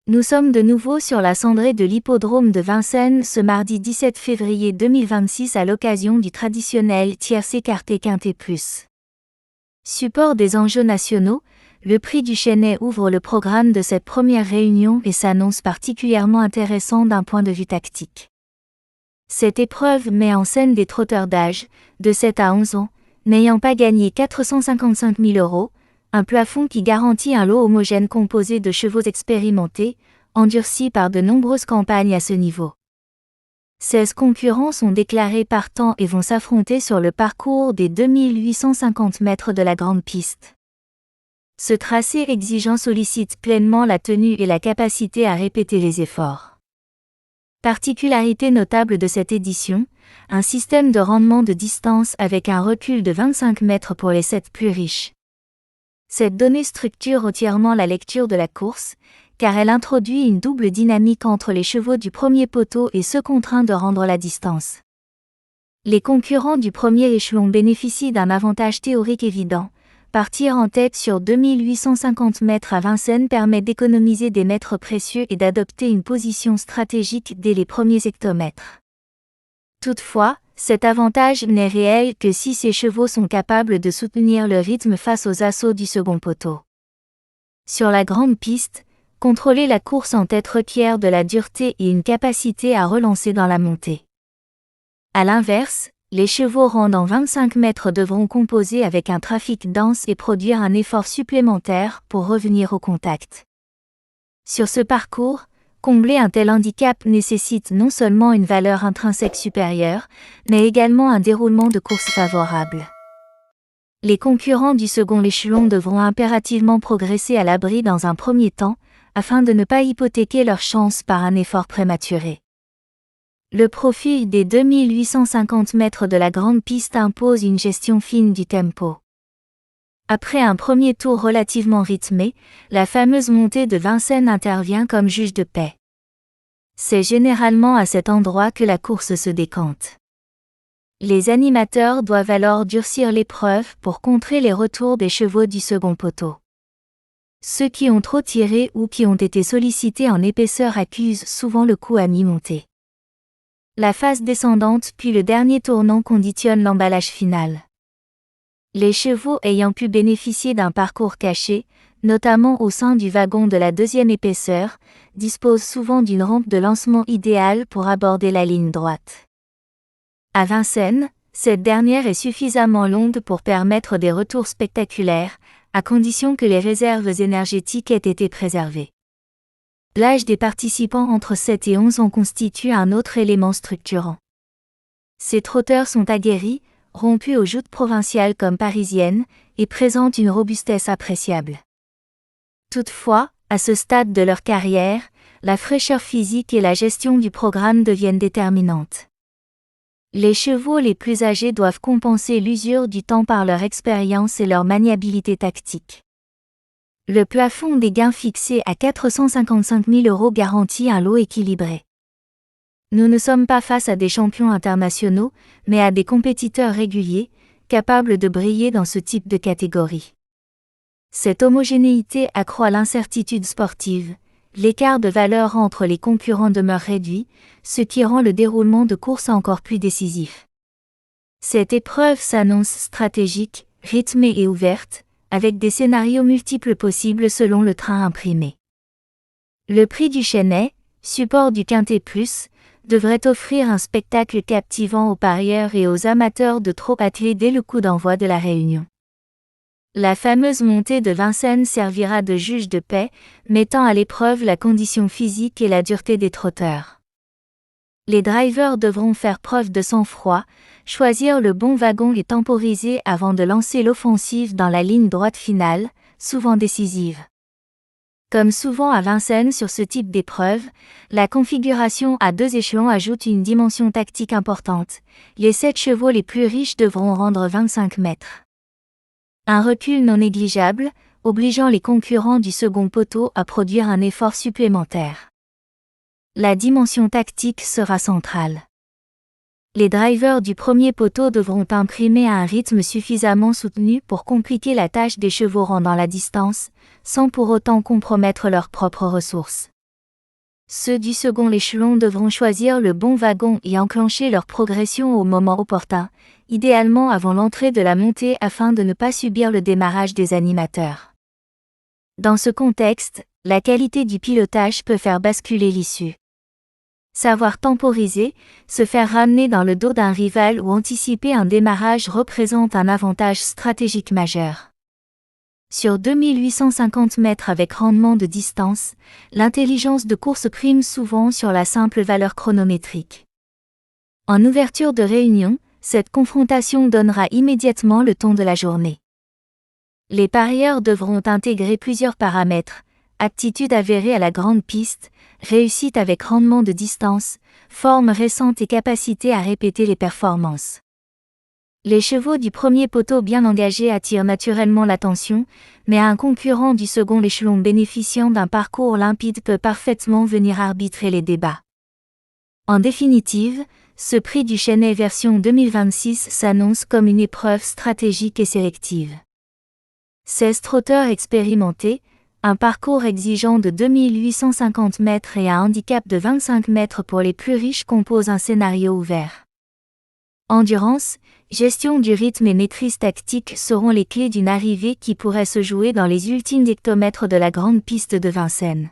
Nous sommes de nouveau sur la cendrée de l'hippodrome de Vincennes ce mardi 17 février 2026 à l'occasion du traditionnel tiercé écarté quintet plus. Support des enjeux nationaux, le prix du Chesnay ouvre le programme de cette première réunion et s'annonce particulièrement intéressant d'un point de vue tactique. Cette épreuve met en scène des trotteurs d'âge, de 7 à 11 ans, n'ayant pas gagné 455 000 €, un plafond qui garantit un lot homogène composé de chevaux expérimentés, endurcis par de nombreuses campagnes à ce niveau. 16 concurrents sont déclarés partants et vont s'affronter sur le parcours des 2850 mètres de la grande piste. Ce tracé exigeant sollicite pleinement la tenue et la capacité à répéter les efforts. Particularité notable de cette édition, un système de rendement de distance avec un recul de 25 mètres pour les 7 plus riches. Cette donnée structure entièrement la lecture de la course, car elle introduit une double dynamique entre les chevaux du premier poteau et ceux contraints de rendre la distance. Les concurrents du premier échelon bénéficient d'un avantage théorique évident. Partir en tête sur 2850 mètres à Vincennes permet d'économiser des mètres précieux et d'adopter une position stratégique dès les premiers hectomètres. Toutefois, cet avantage n'est réel que si ces chevaux sont capables de soutenir le rythme face aux assauts du second poteau. Sur la grande piste, contrôler la course en tête requiert de la dureté et une capacité à relancer dans la montée. À l'inverse, les chevaux rendant 25 mètres devront composer avec un trafic dense et produire un effort supplémentaire pour revenir au contact. Sur ce parcours, combler un tel handicap nécessite non seulement une valeur intrinsèque supérieure, mais également un déroulement de course favorable. Les concurrents du second échelon devront impérativement progresser à l'abri dans un premier temps, afin de ne pas hypothéquer leurs chances par un effort prématuré. Le profil des 2850 mètres de la grande piste impose une gestion fine du tempo. Après un premier tour relativement rythmé, la fameuse montée de Vincennes intervient comme juge de paix. C'est généralement à cet endroit que la course se décante. Les animateurs doivent alors durcir l'épreuve pour contrer les retours des chevaux du second poteau. Ceux qui ont trop tiré ou qui ont été sollicités en épaisseur accusent souvent le coup à mi-montée. La phase descendante puis le dernier tournant conditionnent l'emballage final. Les chevaux ayant pu bénéficier d'un parcours caché, notamment au sein du wagon de la deuxième épaisseur, disposent souvent d'une rampe de lancement idéale pour aborder la ligne droite. À Vincennes, cette dernière est suffisamment longue pour permettre des retours spectaculaires, à condition que les réserves énergétiques aient été préservées. L'âge des participants entre 7 et 11 ans constitue un autre élément structurant. Ces trotteurs sont aguerris, rompus aux joutes provinciales comme parisiennes, et présentent une robustesse appréciable. Toutefois, à ce stade de leur carrière, la fraîcheur physique et la gestion du programme deviennent déterminantes. Les chevaux les plus âgés doivent compenser l'usure du temps par leur expérience et leur maniabilité tactique. Le plafond des gains fixé à 455 000 € garantit un lot équilibré. Nous ne sommes pas face à des champions internationaux, mais à des compétiteurs réguliers, capables de briller dans ce type de catégorie. Cette homogénéité accroît l'incertitude sportive, l'écart de valeur entre les concurrents demeure réduit, ce qui rend le déroulement de course encore plus décisif. Cette épreuve s'annonce stratégique, rythmée et ouverte, avec des scénarios multiples possibles selon le train imprimé. Le prix du Chesnay, support du quintet plus, devrait offrir un spectacle captivant aux parieurs et aux amateurs de trot attelés dès le coup d'envoi de la réunion. La fameuse montée de Vincennes servira de juge de paix, mettant à l'épreuve la condition physique et la dureté des trotteurs. Les drivers devront faire preuve de sang-froid, choisir le bon wagon et temporiser avant de lancer l'offensive dans la ligne droite finale, souvent décisive. Comme souvent à Vincennes sur ce type d'épreuve, la configuration à 2 échelons ajoute une dimension tactique importante. Les 7 chevaux les plus riches devront rendre 25 mètres. Un recul non négligeable, obligeant les concurrents du second poteau à produire un effort supplémentaire. La dimension tactique sera centrale. Les drivers du premier poteau devront imprimer un rythme suffisamment soutenu pour compliquer la tâche des chevaux rendant la distance, sans pour autant compromettre leurs propres ressources. Ceux du second échelon devront choisir le bon wagon et enclencher leur progression au moment opportun, idéalement avant l'entrée de la montée afin de ne pas subir le démarrage des animateurs. Dans ce contexte, la qualité du pilotage peut faire basculer l'issue. Savoir temporiser, se faire ramener dans le dos d'un rival ou anticiper un démarrage représente un avantage stratégique majeur. Sur 2850 mètres avec rendement de distance, l'intelligence de course prime souvent sur la simple valeur chronométrique. En ouverture de réunion, cette confrontation donnera immédiatement le ton de la journée. Les parieurs devront intégrer plusieurs paramètres: aptitude avérée à la grande piste, réussite avec rendement de distance, forme récente et capacité à répéter les performances. Les chevaux du premier poteau bien engagés attirent naturellement l'attention, mais un concurrent du second échelon bénéficiant d'un parcours limpide peut parfaitement venir arbitrer les débats. En définitive, ce prix du Chennai version 2026 s'annonce comme une épreuve stratégique et sélective. 16 trotteurs expérimentés, un parcours exigeant de 2850 mètres et un handicap de 25 mètres pour les plus riches composent un scénario ouvert. Endurance, gestion du rythme et maîtrise tactique seront les clés d'une arrivée qui pourrait se jouer dans les ultimes hectomètres de la grande piste de Vincennes.